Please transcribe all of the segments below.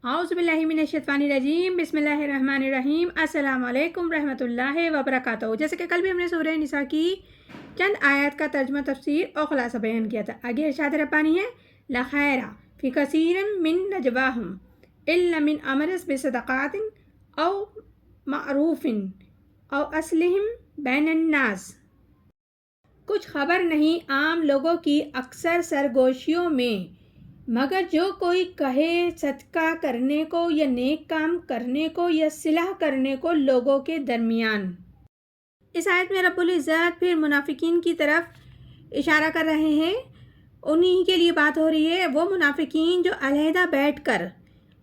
औज़ुबिल्लाहिमिनश्शैतानिर्रजीम बिस्मिल्लाहिर्रहमानिर्रहीम अस्सलामु अलैकुम रहमतुल्लाहि व बरकातहू। जैसे कि कल भी हमने सूरह निसा की चंद आयत का तर्जुमा तफसीर और खुलासा बयान किया था। आगे इरशाद रब्बानी है ला खैरा फ़ी कसीरिन मिन नजवाहुम इल्ला मिन अमरिस बिसदक़ातिन औ मअरूफिन औ अस्लिहिम बैनन नास। कुछ खबर नहीं आम लोगों की अक्सर सरगोशियों में, मगर जो कोई कहे सदका करने को या नेक काम करने को या सिलह करने को लोगों के दरमियान। इस आयत में रब्बुल इज़्ज़त फिर मुनाफिकीन की तरफ इशारा कर रहे हैं। उन्हीं के लिए बात हो रही है, वो मुनाफिकीन जो अलहदा बैठकर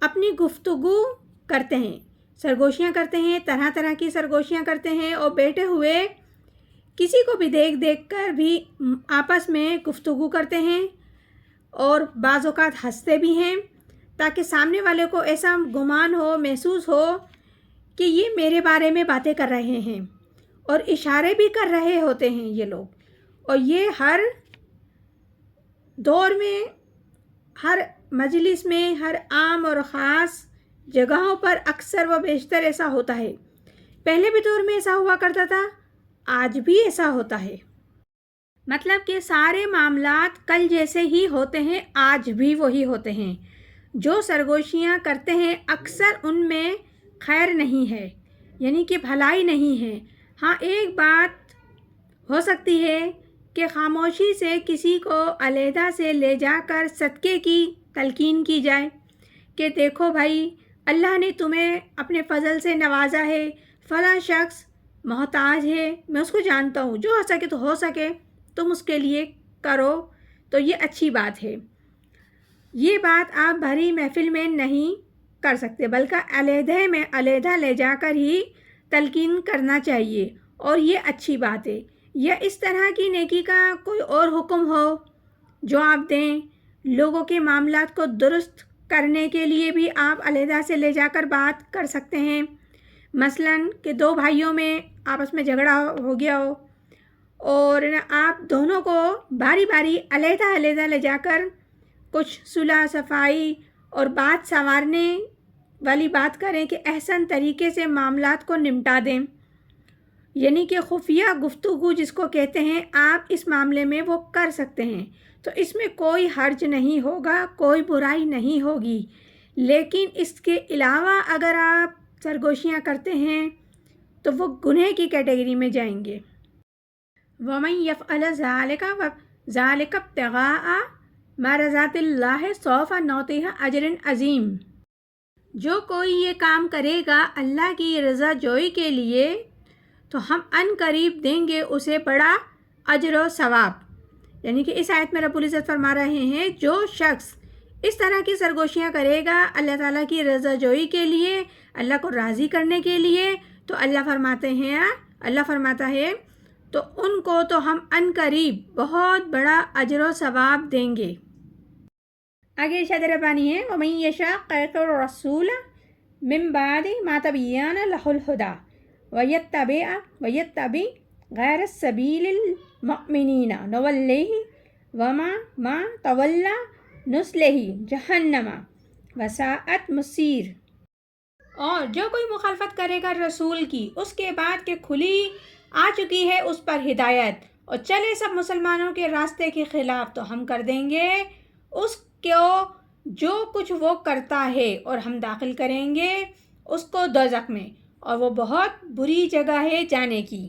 अपनी गुफ्तगू करते हैं, सरगोशियाँ करते हैं, तरह तरह की सरगोशियाँ करते हैं और बैठे हुए किसी को भी देख देख कर भी आपस में गुफ्तगू करते हैं और बाज़ औक़ात हंसते भी हैं, ताकि सामने वाले को ऐसा गुमान हो, महसूस हो कि ये मेरे बारे में बातें कर रहे हैं और इशारे भी कर रहे होते हैं ये लोग। और ये हर दौर में, हर मजलिस में, हर आम और ख़ास जगहों पर अक्सर व बेशतर ऐसा होता है। पहले भी दौर में ऐसा हुआ करता था, आज भी ऐसा होता है। मतलब कि सारे मामलात कल जैसे ही होते हैं, आज भी वही होते हैं। जो सरगोशियाँ करते हैं अक्सर उनमें खैर नहीं है, यानी कि भलाई नहीं है। हाँ, एक बात हो सकती है कि खामोशी से किसी को अलहदा से ले जाकर सदक़े की तलकीन की जाए कि देखो भाई, अल्लाह ने तुम्हें अपने फ़ज़ल से नवाजा है, फ़लाँ शख्स मोहताज है, मैं उसको जानता हूँ, जो हो सके तो हो सके तुम उसके लिए करो, तो ये अच्छी बात है। ये बात आप भरी महफिल में नहीं कर सकते, बल्कि अलहदे में अलहदा ले जाकर ही तलकीन करना चाहिए और ये अच्छी बात है। या इस तरह की नेकी का कोई और हुक्म हो जो आप दें, लोगों के मामलात को दुरुस्त करने के लिए भी आप अलहदा से ले जाकर बात कर सकते हैं। मसलन कि दो भाइयों में आपस में झगड़ा हो गया हो और आप दोनों को बारी बारी अलहदा अलहदा ले जाकर कुछ सुलह सफाई और बात संवारने वाली बात करें कि एहसन तरीके से मामलात को निपटा दें, यानी कि खुफिया गुफ्तगू जिसको कहते हैं, आप इस मामले में वो कर सकते हैं। तो इसमें कोई हर्ज नहीं होगा, कोई बुराई नहीं होगी। लेकिन इसके अलावा अगर आप सरगोशियाँ करते हैं तो वो गुनह की कैटेगरी में जाएंगे। वमन यफ़अल ज़ालिका इब्तिग़ाअ मरज़ातिल्लाहि सौफ़ नुतिह अजरन अज़ीम। जो कोई ये काम करेगा अल्लाह की रज़ा जोई के लिए, तो हम अन करीब देंगे उसे बड़ा अजर व सवाब। यानी कि इस आयत में रब्बुल इज़्ज़त फरमा रहे हैं, जो शख्स इस तरह की सरगोशियाँ करेगा अल्लाह ताला की रज़ा जोई के लिए, अल्लाह को राज़ी करने के लिए, तो अल्लाह फरमाता है तो उनको तो हम अन करीब बहुत बड़ा अजर व सवाब देंगे। आगे इरशाद रब्बानी है वमन यशाक़िक़िर रसूल मिन बादि मा तबय्यन लहुल हुदा वयत्तबि गैर सबीलिल मुमिनीन नुवल्लिहि वमा तवल्ला नुस्लिहि जहन्नम वसाअत मसीर। और जो कोई मुखालफत करेगा रसूल की उसके बाद के खुली आ चुकी है उस पर हिदायत और चले सब मुसलमानों के रास्ते के ख़िलाफ़, तो हम कर देंगे उसको जो कुछ वो करता है और हम दाखिल करेंगे उसको दोज़ख में, और वो बहुत बुरी जगह है जाने की।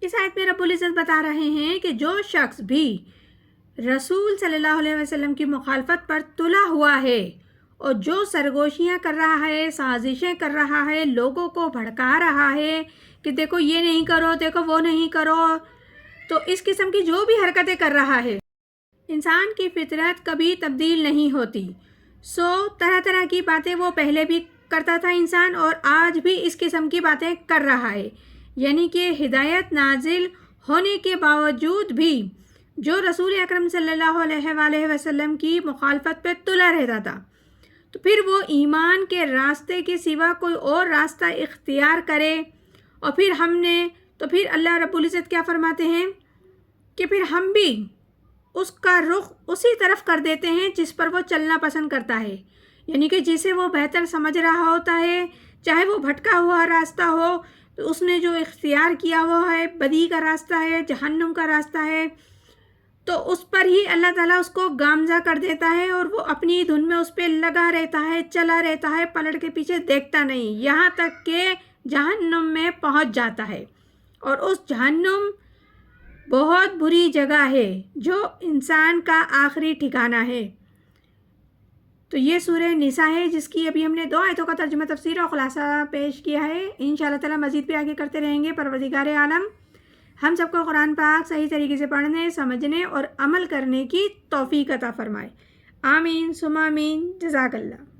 इस आयत में रब्बुल इज़्ज़त बता रहे हैं कि जो शख्स भी रसूल सल्लल्लाहु अलैहि वसल्लम की मुखालफत पर तुला हुआ है और जो सरगोशियाँ कर रहा है, साजिशें कर रहा है, लोगों को भड़का रहा है कि देखो ये नहीं करो, देखो वो नहीं करो, तो इस किस्म की जो भी हरकतें कर रहा है, इंसान की फितरत कभी तब्दील नहीं होती। तरह तरह की बातें वो पहले भी करता था इंसान और आज भी इस किस्म की बातें कर रहा है। यानी कि हिदायत नाजिल होने के बावजूद भी जो रसूल अकरम सल्लल्लाहु अलैहि वसल्लम की मुखालफत पे तुला रहता था, तो फिर वो ईमान के रास्ते के सिवा कोई और रास्ता इख्तियार करे, और फिर अल्लाह रब्बुल इज़्ज़त क्या फरमाते हैं कि फिर हम भी उसका रुख उसी तरफ कर देते हैं जिस पर वो चलना पसंद करता है। یعنی کہ جسے وہ بہتر سمجھ رہا ہوتا ہے، چاہے وہ بھٹکا ہوا راستہ ہو، تو اس نے جو اختیار کیا وہ ہے بدی کا راستہ ہے، جہنم کا راستہ ہے، تو اس پر ہی اللہ تعالیٰ اس کو گامزہ کر دیتا ہے اور وہ اپنی دھن میں اس پہ لگا رہتا ہے، چلا رہتا ہے، پلٹ کے پیچھے دیکھتا نہیں، یہاں تک کہ جہنم میں پہنچ جاتا ہے۔ اور اس جہنم بہت بری جگہ ہے جو انسان کا آخری ٹھکانہ ہے۔ تو یہ سورہ نساء ہے جس کی ابھی ہم نے 2 آیتوں کا ترجمہ، تفسیر اور خلاصہ پیش کیا ہے۔ انشاءاللہ تعالیٰ مزید بھی آگے کرتے رہیں گے۔ پروردگار عالم ہم سب کو قرآن پاک صحیح طریقے سے پڑھنے، سمجھنے اور عمل کرنے کی توفیق عطا فرمائے۔ آمین ثم آمین۔ جزاک اللہ۔